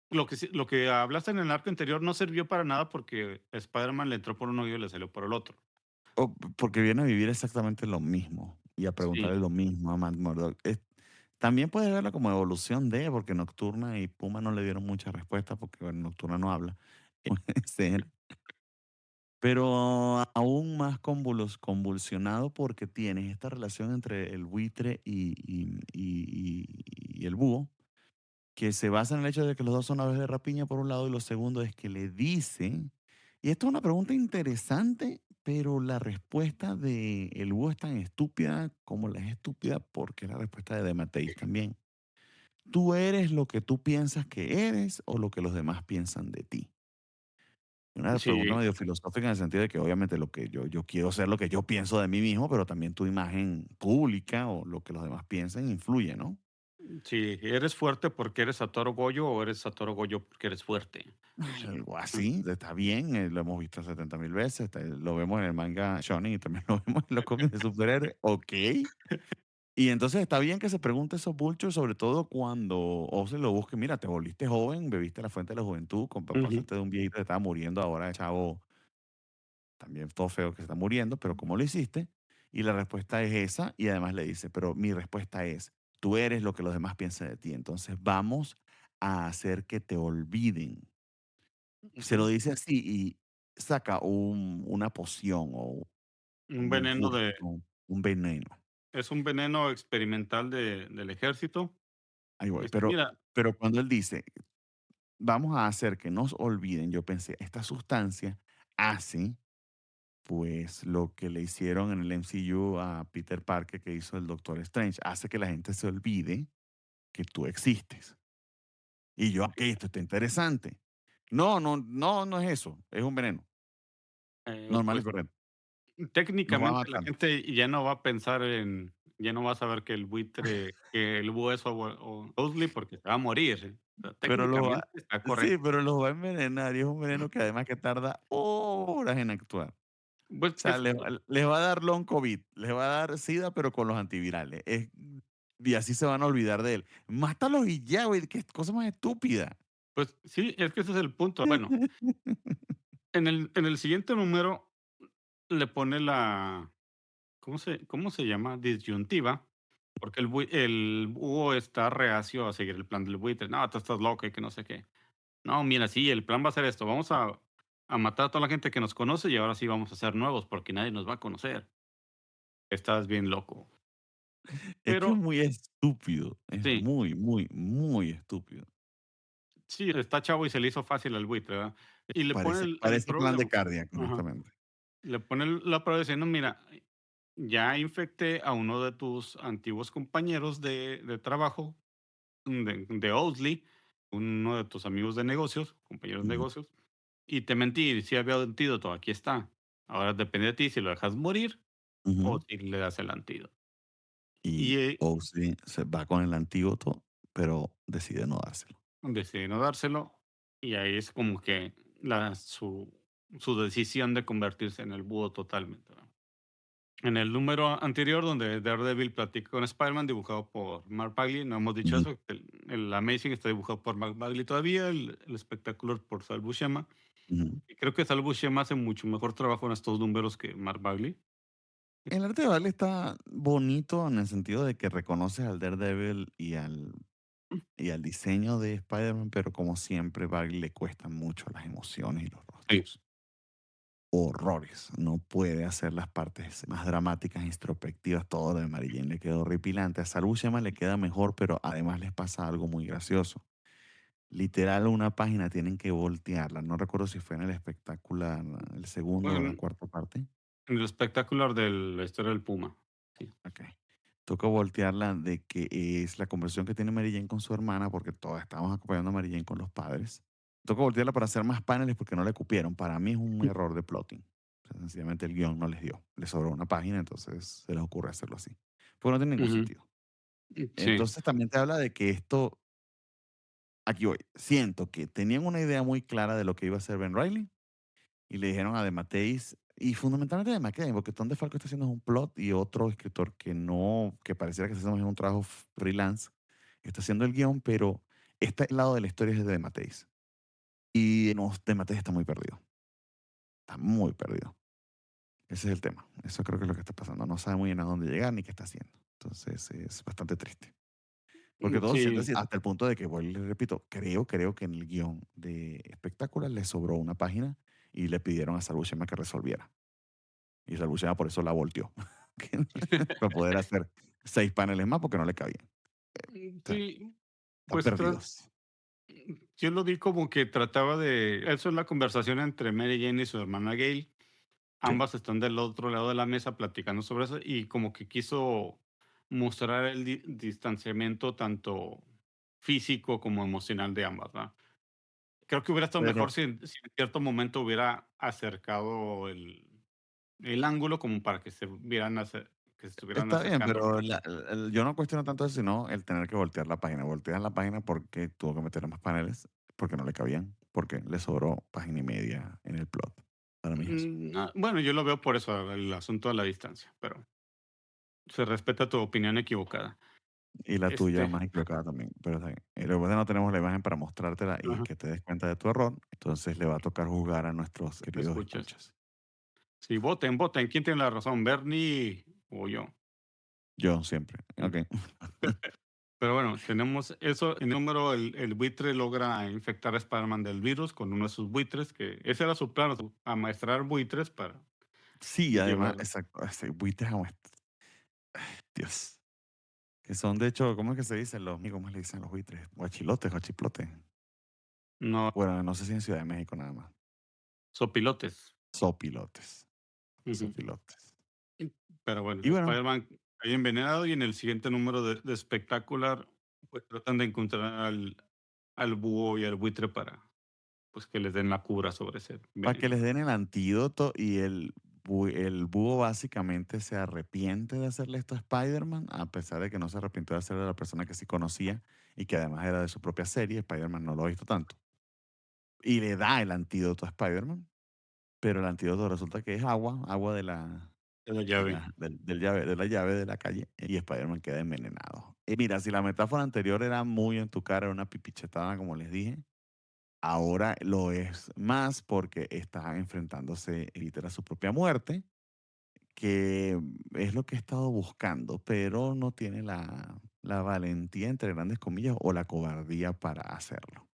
B: lo que hablaste en el arco anterior no sirvió para nada porque Spider-Man le entró por un oído y le salió por el otro.
A: Porque viene a vivir exactamente lo mismo y a preguntarle
B: Sí,
A: lo mismo a Matt Murdock. También puedes verla como evolución de, porque Nocturna y Puma no le dieron mucha respuesta porque bueno, Nocturna no habla. Puede ser. Pero aún más convulsionado porque tienes esta relación entre el buitre y el búho, que se basa en el hecho de que los dos son aves de rapiña por un lado y lo segundo es que le dice, y esto es una pregunta interesante, pero la respuesta de el búho es tan estúpida como la es estúpida porque es la respuesta de Demeteis también. ¿Tú eres lo que tú piensas que eres o lo que los demás piensan de ti? Una pregunta
B: sí,
A: medio filosófica en el sentido de que obviamente lo que yo quiero ser lo que yo pienso de mí mismo, pero también tu imagen pública o lo que los demás piensan influye, ¿no?
B: sí, ¿eres fuerte porque eres Satoru Gojo o eres Satoru Gojo porque eres fuerte?
A: Algo así, está bien, lo hemos visto 70.000 veces, lo vemos en el manga shonen y también lo vemos en los cómics de superhéroes, okey. Y entonces está bien que se pregunte esos bulchos, sobre todo cuando o se lo busque, mira, te volviste joven, bebiste la fuente de la juventud,
B: Ujú.
A: pasaste de un viejito que estaba muriendo, ahora chavo, también todo feo que se está muriendo, pero ¿cómo lo hiciste? Y la respuesta es esa, y además le dice, pero mi respuesta es, tú eres lo que los demás piensan de ti, entonces vamos a hacer que te olviden. Se lo
B: Ujú.
A: dice así y saca una poción o
B: Un
A: un
B: veneno de
A: menjurje, un veneno.
B: es un veneno experimental del ejército.
A: Ahí voy.
B: Dice: "Mira".
A: Pero cuando él dice, vamos a hacer que nos olviden, yo pensé, esta sustancia hace pues lo que le hicieron en el MCU a Peter Parker que hizo el Doctor Strange, hace que la gente se olvide que tú existes. Y yo, ok, esto está interesante. No, no, no, no es eso, es un veneno, normal y
B: Pues,
A: correcto. Nos va a
B: técnicamente la
A: matar.
B: gente ya no va a pensar en ya no va a saber que el buitre que el búho es o Ghostly porque se va a morir. O sea,
A: Pero lo va,
B: técnicamente está
A: sí,
B: correcto.
A: pero los va a envenenar y es un veneno que además que tarda horas en actuar.
B: Pues,
A: O sea,
B: es
A: les va a dar long COVID, les va a dar SIDA, pero con los antivirales. Y así se van a olvidar de él. Mátalos y ya, güey, qué cosa más estúpida.
B: pues sí, es que ese es el punto. Bueno, en el siguiente número le pone la ¿cómo se llama? Disyuntiva, porque el búho está reacio a seguir el plan del buitre. No, tú estás loco y que no sé qué. No, mira, sí, el plan va a ser esto. Vamos a matar a toda la gente que nos conoce y ahora sí vamos a ser nuevos porque nadie nos va a conocer. Estás bien loco.
A: Es que es
B: Pero
A: muy estúpido, es
B: sí,
A: muy, muy, muy estúpido.
B: sí, está chavo y se le hizo fácil al buitre, ¿verdad? Y le pone el
A: Parece plan de
B: problema.
A: Cardiac,
B: Ajá.
A: honestamente.
B: Le pone la prueba diciendo: "Mira, ya infecté a uno de tus antiguos compañeros de trabajo, de Oldley, uno de tus amigos de negocios, compañeros de
A: Ujú,
B: negocios, y te mentí, sí había antídoto, aquí está. Ahora depende de ti si lo dejas morir o
A: ujú.
B: si le das el antídoto".
A: Y
B: Y,
A: Ozzy se va con el antídoto, pero decide no dárselo.
B: decidí no dárselo, y ahí es como que su decisión de convertirse en el búho totalmente, ¿verdad? En el número anterior, donde Daredevil platica con Spider-Man, dibujado por Mark Bagley, no hemos dicho
A: Ujú,
B: eso, el Amazing está dibujado por Mark Bagley todavía, el Spectacular por Sal Buscema.
A: ujú.
B: Y creo que Sal Buscema hace mucho mejor trabajo en estos números que Mark Bagley.
A: El arte de Bagley está bonito en el sentido de que reconoces al Daredevil y al diseño de Spider-Man, pero como siempre, Bagley le cuestan mucho las emociones y los
B: Sí.
A: rostros. Horrores. No puede hacer las partes más dramáticas, introspectivas. Todo lo de Mary Jane le quedó horripilante. A Salud Shema le queda mejor, pero además les pasa algo muy gracioso. Literal, una página tienen que voltearla. No recuerdo si fue en el espectacular, el segundo o la
B: Bueno,
A: cuarta parte.
B: en el Spectacular de la historia del Puma. Sí.
A: Ok. Toca voltearla de que es la conversación que tiene Mary Jane con su hermana, porque todas estábamos acompañando a Mary Jane con los padres. Toca voltearla para hacer más paneles porque no le cupieron. Para mí es un error de plotting. O sea, sencillamente el guión no les dio. Les sobró una página, entonces se les ocurre hacerlo así. Porque no tiene ningún
B: Ujú.
A: sentido.
B: Sí.
A: Entonces también te habla de que esto, aquí voy, siento que tenían una idea muy clara de lo que iba a hacer Ben Reilly y le dijeron a De Matteis, y fundamentalmente de McKay, porque Tom DeFalco está haciendo un plot y otro escritor que no, que pareciera que está haciendo un trabajo freelance, está haciendo el guión, pero este lado de la historia es de Matteis. Y no, De Matteis está muy perdido, está muy perdido. Ese es el tema. Eso creo que es lo que está pasando. No sabe muy bien a dónde llegar ni qué está haciendo. Entonces es bastante triste. Porque todo se siente
B: Sí.
A: así, hasta el punto de que, bueno, le repito, creo que en el guión de Espectacular le sobró una página y le pidieron a Salvo Shema que resolviera. Y Salbucema por eso la volteó, para poder hacer 6 paneles más porque no le cabían. Están
B: Sí,
A: están
B: pues
A: perdidos.
B: yo lo vi como que trataba de eso es la conversación entre Mary Jane y su hermana Gail.
A: Sí.
B: Ambas están del otro lado de la mesa platicando sobre eso y como que quiso mostrar el distanciamiento tanto físico como emocional de ambas, ¿verdad? Creo que hubiera estado
A: Pero
B: mejor si en cierto momento hubiera acercado el ángulo como para que se vieran que se estuvieran
A: está bien,
B: acercando
A: pero
B: más.
A: yo no cuestiono tanto eso, sino el tener que voltear la página. Voltean la página porque tuvo que meterle más paneles, porque no le cabían, porque le sobró página y media en el plot. Para mí es eso.
B: Bueno, yo lo veo por eso, el asunto de la distancia, pero se respeta tu opinión equivocada.
A: Y la tuya
B: Este,
A: más equivocada también, pero está bien. Recuerda, no tenemos la imagen para mostrártela y
B: ajá,
A: que te des cuenta de tu error, entonces le va a tocar juzgar a nuestros
B: ¿me
A: queridos
B: escuchas?
A: escuchas.
B: Sí, voten, voten. ¿Quién tiene la razón, Bernie o yo?
A: Yo siempre. Okey.
B: Pero bueno, tenemos eso. En el número, el buitre logra infectar a Spider-Man del virus con uno de sus buitres, que ese era su plan, amaestrar buitres para
A: Sí, además,
B: llevar.
A: exacto, buitres Dios. Que son, de hecho, ¿cómo es que se dicen cómo le dicen los buitres? Guachilotes, guachiplotes.
B: No,
A: Bueno, no sé si en Ciudad de México nada más.
B: sopilotes.
A: Sopilotes,
B: Ujú.
A: sopilotes.
B: Y pero bueno,
A: Y bueno,
B: Spider-Man cae envenenado y en el siguiente número de Spectacular, pues, tratan de encontrar al búho y al buitre para, pues, que les den la cura sobre ese
A: para que
B: veneno.
A: les den el antídoto y el búho básicamente se arrepiente de hacerle esto a Spider-Man, a pesar de que no se arrepintió de hacerle a la persona que sí conocía y que además era de su propia serie, Spider-Man no lo ha visto tanto. Y le da el antídoto a Spider-Man, pero el antídoto resulta que es agua, agua
B: De la
A: de
B: llave.
A: la, de la llave de la calle y Spider-Man queda envenenado. Y mira, si la metáfora anterior era muy en tu cara, era una pipichetada, como les dije, ahora lo es más porque está enfrentándose literal a su propia muerte, que es lo que he estado buscando, pero no tiene la valentía, entre grandes comillas, o la cobardía para hacerlo.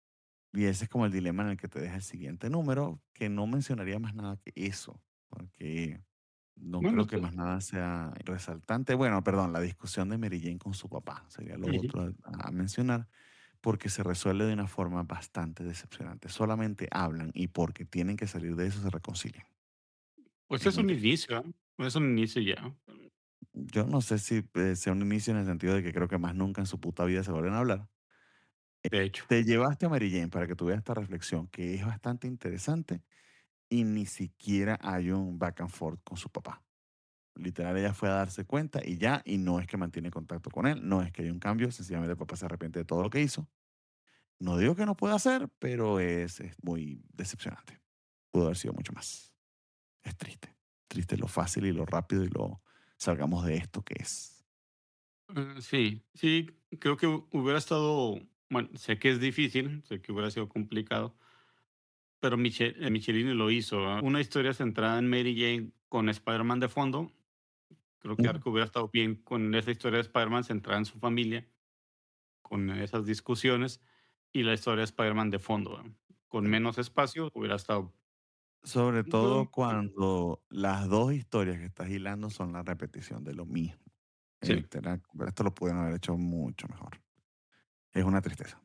A: Y ese es como el dilema en el que te deja el siguiente número, que no mencionaría más nada que eso, porque no
B: Bueno,
A: creo que más nada sea resaltante. Bueno, perdón, la discusión de Mary Jane con su papá sería lo
B: ujú.
A: otro a mencionar, porque se resuelve de una forma bastante decepcionante. Solamente hablan y porque tienen que salir de eso se reconcilian,
B: Pues
A: en
B: es
A: mi
B: un
A: opinión.
B: inicio, es un inicio ya.
A: Yo no sé si sea un inicio en el sentido de que creo que más nunca en su puta vida se vuelven a hablar.
B: De hecho.
A: Te llevaste a Mary Jane para que tuviera esta reflexión que es bastante interesante y ni siquiera hay un back and forth con su papá. Literal, ella fue a darse cuenta y ya, y no es que mantiene contacto con él, no es que haya un cambio, sencillamente el papá se arrepiente de todo lo que hizo. No digo que no pueda hacer, pero es muy decepcionante. Pudo haber sido mucho más. Es triste. Triste lo fácil y lo rápido y lo salgamos de esto que es.
B: Sí, sí, creo que hubiera estado, bueno, sé que es difícil, sé que hubiera sido complicado, pero Michelini lo hizo, una historia centrada en Mary Jane con Spider-Man de fondo. Creo que
A: Mm,
B: Arco hubiera estado bien con esa historia de Spider-Man centrada en su familia, con esas discusiones, y la historia de Spider-Man de fondo, con menos espacio, hubiera estado,
A: Sobre todo
B: bueno,
A: cuando las dos historias que estás hilando son la repetición de lo mismo.
B: sí.
A: Esto lo pudieron haber hecho mucho mejor. Es una tristeza.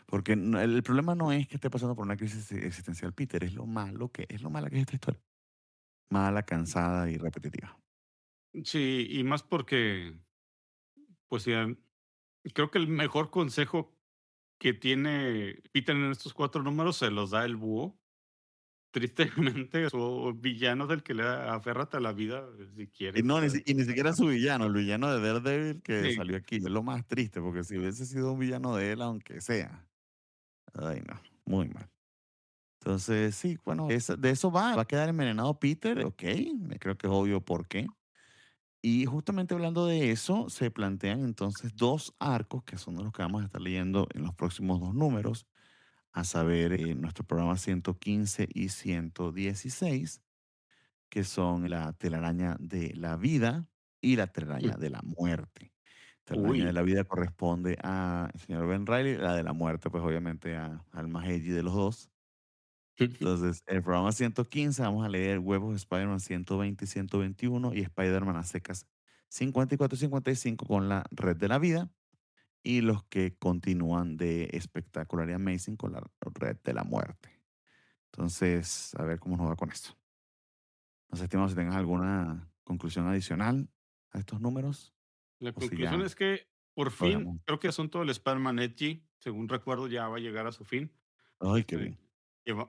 A: Porque el problema no es que esté pasando por una crisis existencial Peter, es lo mala que es esta historia. Mala, cansada y repetitiva.
B: Sí, y más porque, pues, ya creo que el mejor consejo que tiene Peter en estos 4 números se los da el búho. Tristemente, su villano del que le da aférrate a la vida si
A: Y
B: quieres,
A: no,
B: ¿sabes?
A: ni siquiera su villano, el villano de Daredevil que
B: Sí.
A: salió aquí. Es lo más triste, porque si hubiese sido un villano de él, aunque sea. Ay, no, muy mal. Entonces, sí, bueno, de eso va. Va a quedar envenenado Peter, ok. Creo que es obvio por qué. Y justamente hablando de eso, se plantean entonces dos arcos que son de los que vamos a estar leyendo en los próximos dos números, a saber, nuestro programa 115 y 116, que son la telaraña de la vida y la telaraña
B: Mm.
A: de la muerte. Telaraña de
B: Uy.
A: la vida corresponde al señor Ben Reilly, la de la muerte, pues obviamente al más edgy de los dos. Entonces, el programa 115 vamos a leer Huevos de Spider-Man 120 y 121 y Spider-Man a secas 54 y 55 con la Red de la Vida y los que continúan de Espectacular y Amazing con la Red de la Muerte. Entonces, a ver cómo nos va con esto. No sé, estimado, si tengas alguna conclusión adicional a estos números
B: La
A: o si
B: conclusión
A: ya
B: es que, por
A: lo
B: fin,
A: dejamos.
B: creo que el asunto del Spider-Man Edgy, según recuerdo, ya va a llegar a su fin.
A: Ay, qué
B: Este,
A: bien.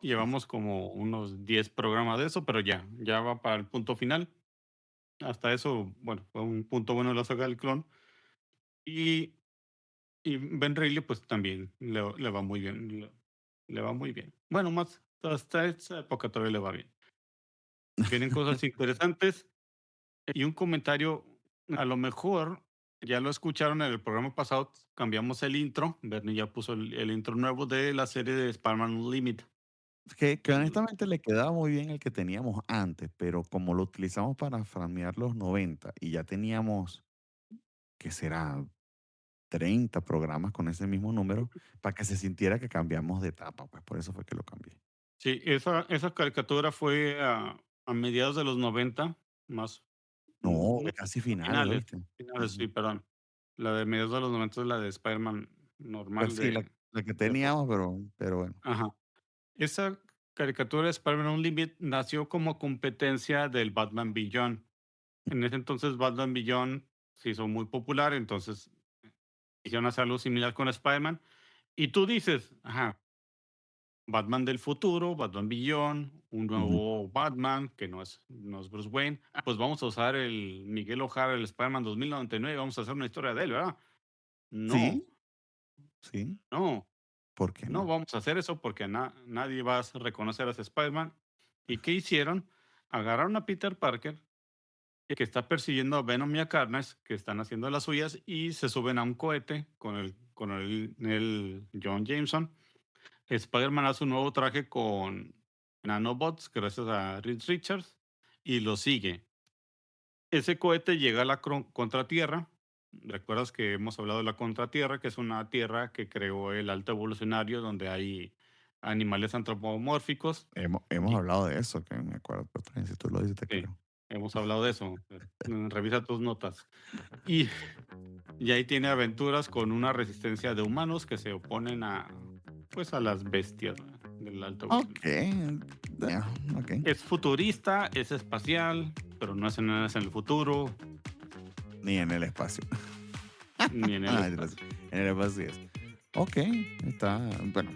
B: llevamos como unos 10 programas de eso, pero ya va para el punto final. Hasta eso, bueno, fue un punto bueno de la saga del clon. Y y Ben Reilly, pues, también le va muy bien, le va muy bien. Bueno, más hasta esta época todavía le va bien. Vienen cosas interesantes. Y un comentario, a lo mejor ya lo escucharon en el programa pasado, cambiamos el intro, Bernie ya puso el intro nuevo de la serie de Spider-Man Unlimited.
A: Que
B: El
A: honestamente le quedaba muy bien el que teníamos antes, pero como lo utilizamos para framear los 90 y ya teníamos, ¿qué será? 30 programas con ese mismo número para que se sintiera que cambiamos de etapa, pues por eso fue que lo cambié.
B: Sí, esa caricatura fue a mediados de los 90 más,
A: No,
B: no,
A: casi
B: a
A: finales,
B: finales,
A: ¿oíste?
B: finales, sí,
A: Ujú.
B: perdón. La de mediados de los 90 es la de Spider-Man
A: Pues
B: normal
A: sí, la que
B: de Fox.
A: teníamos, pero bueno.
B: Ajá. Esa caricatura de Spider-Man Unlimited nació como competencia del Batman Beyond. En ese entonces, Batman Beyond se hizo muy popular, entonces quisieron hacer algo similar con Spider-Man. Y tú dices, ajá, Batman del futuro, Batman Beyond, un
A: Ujú.
B: nuevo Batman que no es Bruce Wayne. Ah, pues vamos a usar el Miguel O'Hara, el Spider-Man 2099, y vamos a hacer una historia de él, ¿verdad? No,
A: Sí, sí,
B: no,
A: ¿por qué
B: no
A: no?
B: vamos a hacer eso porque nadie va a reconocer a ese Spider-Man. ¿Y qué hicieron? Agarraron a Peter Parker, que está persiguiendo a Venom y a Carnage, que están haciendo las suyas, y se suben a un cohete con el John Jameson. Spider-Man hace un nuevo traje con nanobots, gracias a Reed Richards, y lo sigue. Ese cohete llega a la contratierra. ¿Recuerdas que hemos hablado de la contratierra, que es una tierra que creó el alto evolucionario, donde hay animales antropomórficos?
A: Hemos
B: Y
A: hablado de eso, que me acuerdo, pero está bien, si tú lo dices, te
B: sí,
A: creo.
B: hemos hablado de eso. Revisa tus notas. Y, y ahí tiene aventuras con una resistencia de humanos que se oponen pues, a las bestias, ¿verdad?, del alto evolucionario.
A: Okey, ya, okey.
B: Es futurista, es espacial, pero no es en el futuro,
A: Ni en el espacio.
B: ni en el
A: Ah, gracias.
B: espacio.
A: En el espacio sí es. Okey, está bueno,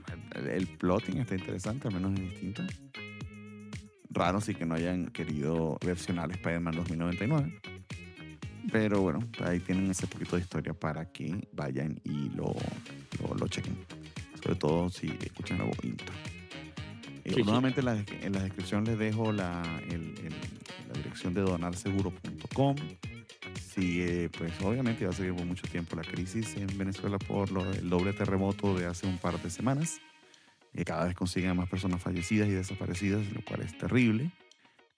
A: el plotting está interesante, al menos es distinto. Raro sí que no hayan querido versionar Spider-Man 2099, pero bueno, ahí tienen ese poquito de historia para que vayan y lo chequen, sobre todo si escuchan la voz intro.
B: Sí, sí.
A: Nuevamente en la descripción les dejo la dirección de donarseguro.com. Sigue, pues obviamente va a seguir por mucho tiempo la crisis en Venezuela por el doble terremoto de hace un par de semanas. Cada vez consiguen más personas fallecidas y desaparecidas, lo cual es terrible.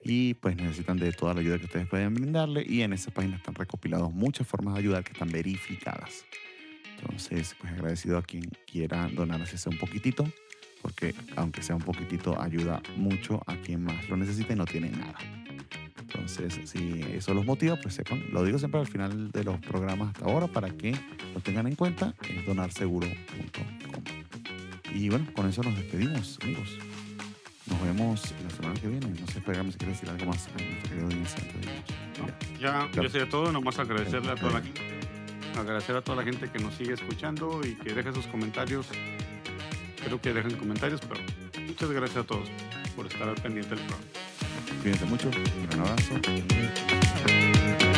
A: Y pues necesitan de toda la ayuda que ustedes pueden brindarle. Y en esa página están recopilados muchas formas de ayudar que están verificadas. Entonces, pues agradecido a quien quiera donar así sea un poquitito, porque aunque sea un poquitito, ayuda mucho a quien más lo necesita y no tiene nada. Entonces, si eso los motiva, pues sepan, lo digo siempre al final de los programas hasta ahora para que lo tengan en cuenta, es donarseguro.com. Y bueno, con eso nos despedimos, amigos. Nos vemos la semana que viene. No sé, espérame si quieres decir algo más a nuestra querida audiencia antes de irnos.
B: No,
A: Ya,
B: ya sería todo, nomás agradecerle a toda la
A: adelante.
B: gente, agradecer a toda la gente que nos sigue escuchando y que deje sus comentarios. Creo que dejen comentarios, pero muchas gracias a todos por estar al pendiente del programa.
A: Cuídense mucho, un gran abrazo y